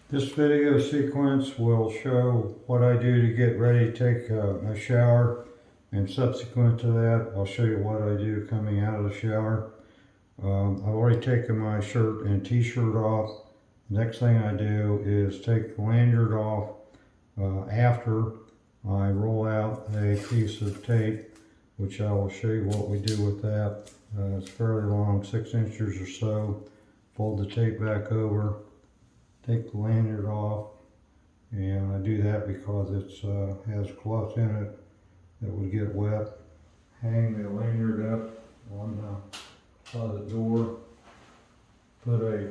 This video sequence will show what I do to get ready to take a shower, and subsequent to that I'll show you what I do coming out of the shower. I've already taken my shirt and t-shirt off. Next thing I do is take the lanyard off after I roll out a piece of tape, which I will show you what we do with that. It's fairly long, 6 inches or so. Fold the tape back over, take the lanyard off, and I do that because it has cloth in it that would get wet. Hang the lanyard up on the closet door, put a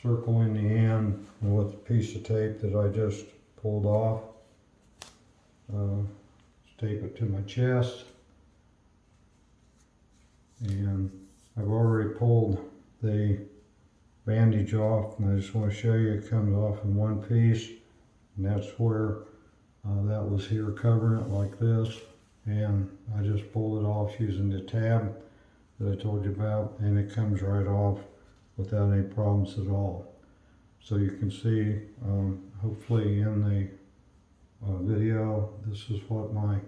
circle in the end with a piece of tape that I just pulled off. Tape it to my chest, and I've already pulled the bandage off, and I just want to show you it comes off in one piece, and that's where that was here covering it like this, and I just pulled it off using the tab that I told you about, and it comes right off without any problems at all. So you can see hopefully in the video, this is what my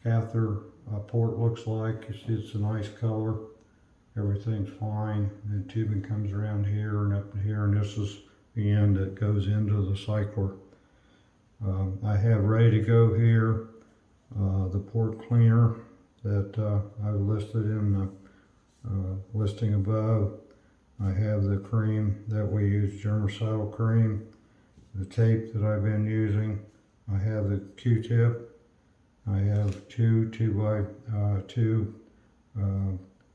catheter port looks like. You see it's a nice color. Everything's fine, and tubing comes around here and up here, and this is the end that goes into the cycler. I have ready to go here the port cleaner that I listed in the listing above. I have the cream that we use, germicidal cream, the tape that I've been using. I have the Q-tip. I have two 2x2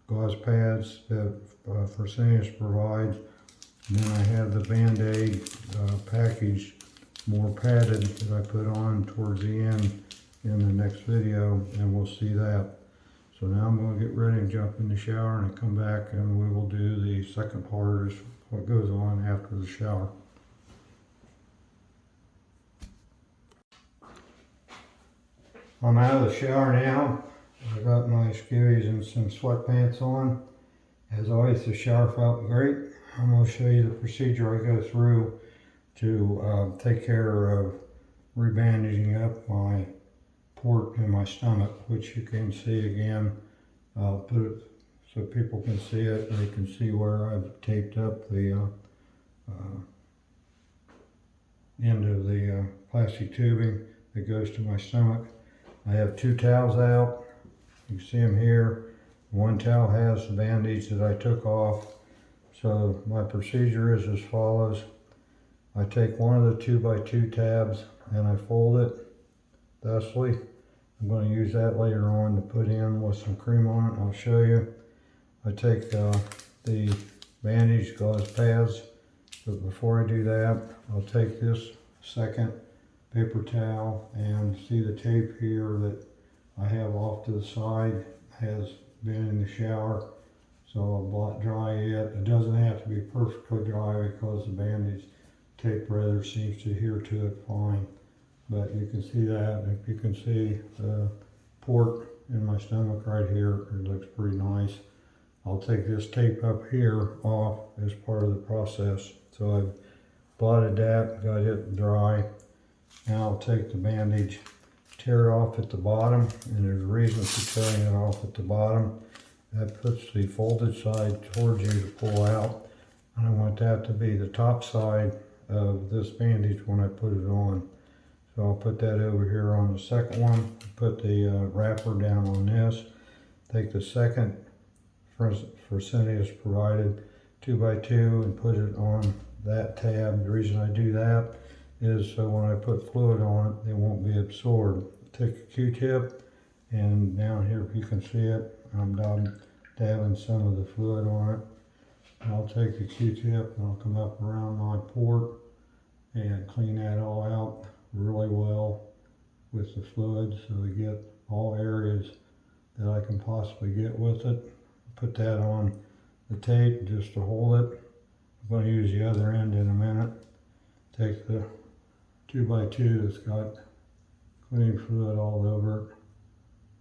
gauze pads that Fresenius provides, and then I have the Band-Aid package, more padded, that I put on towards the end in the next video, and we'll see that. So now I'm going to get ready and jump in the shower, and I come back and we will do the second part, is what goes on after the shower. I'm out of the shower now. I got my skivvies and some sweatpants on. As always, the shower felt great. I'm going to show you the procedure I go through to take care of rebandaging up my port in my stomach, which you can see again. I'll put it so people can see it. They can see where I've taped up the end of the plastic tubing that goes to my stomach. I have 2 towels out. You can see them here. One towel has the bandage that I took off. So my procedure is as follows. I take one of the 2x2 tabs and I fold it thusly. I'm going to use that later on to put in with some cream on it. I'll show you. I take the bandage gauze pads, but before I do that, I'll take this second paper towel, and see the tape here that I have off to the side has been in the shower, so I'll blot dry it. It doesn't have to be perfectly dry because the bandage tape rather seems to adhere to it fine, but you can see that. If you can see the port in my stomach right here, it looks pretty nice. I'll take this tape up here off as part of the process. So I've blotted that, got it dry. Now I'll take the bandage, tear it off at the bottom, and there's a reason for tearing it off at the bottom. That puts the folded side towards you to pull out, and I want that to be the top side of this bandage when I put it on. So I'll put that over here on the second one, put the wrapper down on this, take the second Fresenius provided 2x2 and put it on that tab. The reason I do that is so when I put fluid on it, it won't be absorbed. Take a Q-tip, and down here, if you can see it, I'm dabbing some of the fluid on it. And I'll take the Q-tip and I'll come up around my port and clean that all out really well with the fluid, so we get all areas that I can possibly get with it. Put that on the tape just to hold it. I'm going to use the other end in a minute. Take the 2x2 that's got clean fluid all over it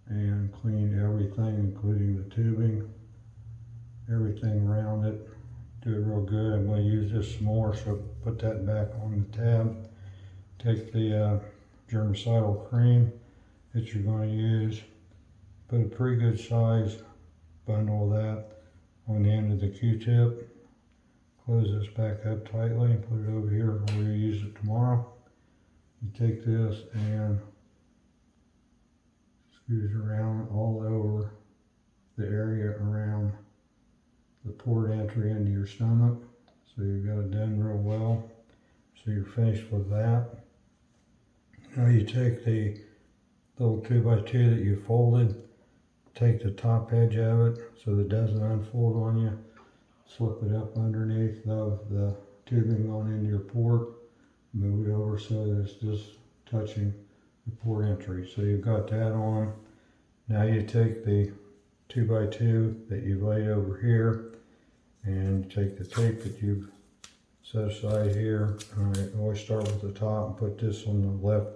and clean everything, including the tubing, everything around it, do it real good. I'm going to use this some more, so put that back on the tab. Take the germicidal cream that you're going to use, put a pretty good size bundle of that on the end of the Q-tip. Close this back up tightly and put it over here where you use it tomorrow. You take this and squeeze around all over the area around the port entry into your stomach. So you've got it done real well. So you're finished with that. Now you take the little 2x2 that you folded, take the top edge of it so that it doesn't unfold on you, slip it up underneath of the tubing going into your port, move it over so that it's just touching the port entry. So you've got that on. Now you take the 2x2 that you've laid over here and take the tape that you've set aside here. I always start with the top and put this on the left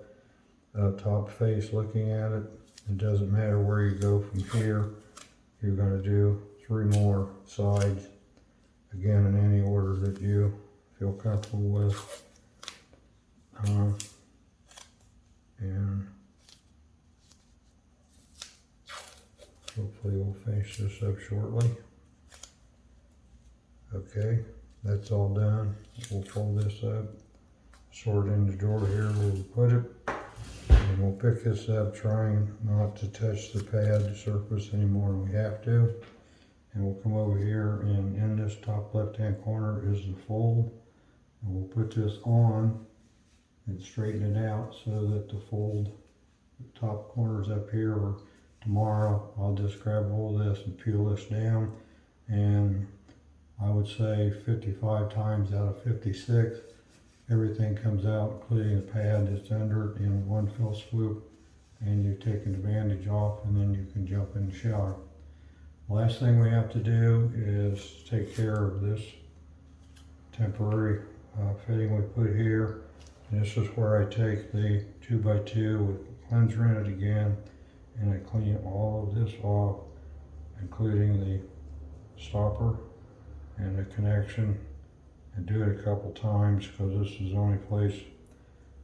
top face looking at it. It doesn't matter where you go from here. You're going to do 3 more sides, again in any order that you feel comfortable with. And hopefully we'll finish this up shortly. Okay, that's all done. We'll fold this up, sort it in the drawer here where we put it, and we'll pick this up trying not to touch the pad surface any more than we have to. And we'll come over here, and in this top left hand corner is the fold, and we'll put this on and straighten it out so that the fold, the top corners up here, or tomorrow I'll just grab hold of this and peel this down, and I would say 55 times out of 56 everything comes out, including the pad that's under it, in one fell swoop, and you've taken the bandage off, and then you can jump in the shower. Last thing we have to do is take care of this temporary fitting we put here. And this is where I take the 2x2 with cleanser in it again, and I clean all of this off, including the stopper and the connection, and do it a couple times because this is the only place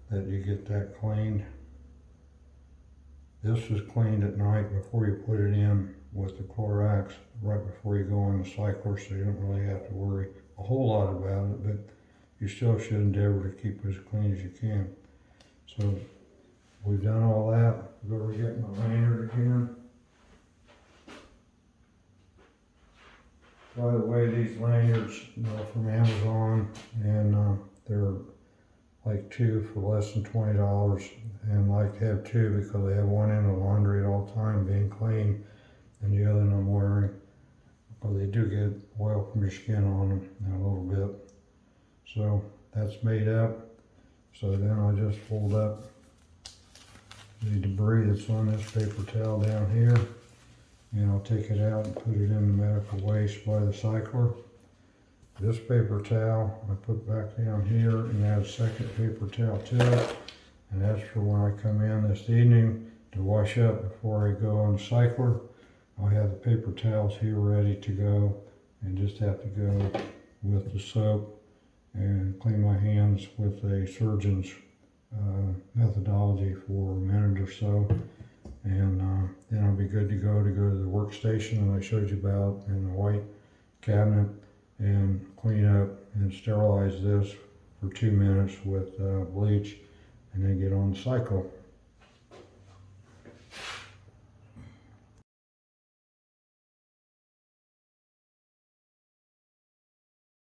that you get that cleaned. This is cleaned at night before you put it in with the Clorox, right before you go on the cycler, so you don't really have to worry a whole lot about it, but you still should endeavor to keep it as clean as you can. So we've done all that. Go over get my lanyard again. By the way, these lanyards are from Amazon, and they're like 2 for less than $20, and I like to have 2 because I have one in the laundry at all time being clean, and the other one I'm wearing, but they do get oil from your skin on them in a little bit. So that's made up. So then I just fold up the debris that's on this paper towel down here, and I'll take it out and put it in the medical waste by the cycler. This paper towel I put back down here and add a second paper towel to it, and that's for when I come in this evening to wash up before I go on the cycler. I have the paper towels here ready to go, and just have to go with the soap and clean my hands with a surgeon's methodology for a minute or so, and then I'll be good to go to the workstation that I showed you about in the white cabinet, and clean up and sterilize this for 2 minutes with bleach, and then get on the cycle.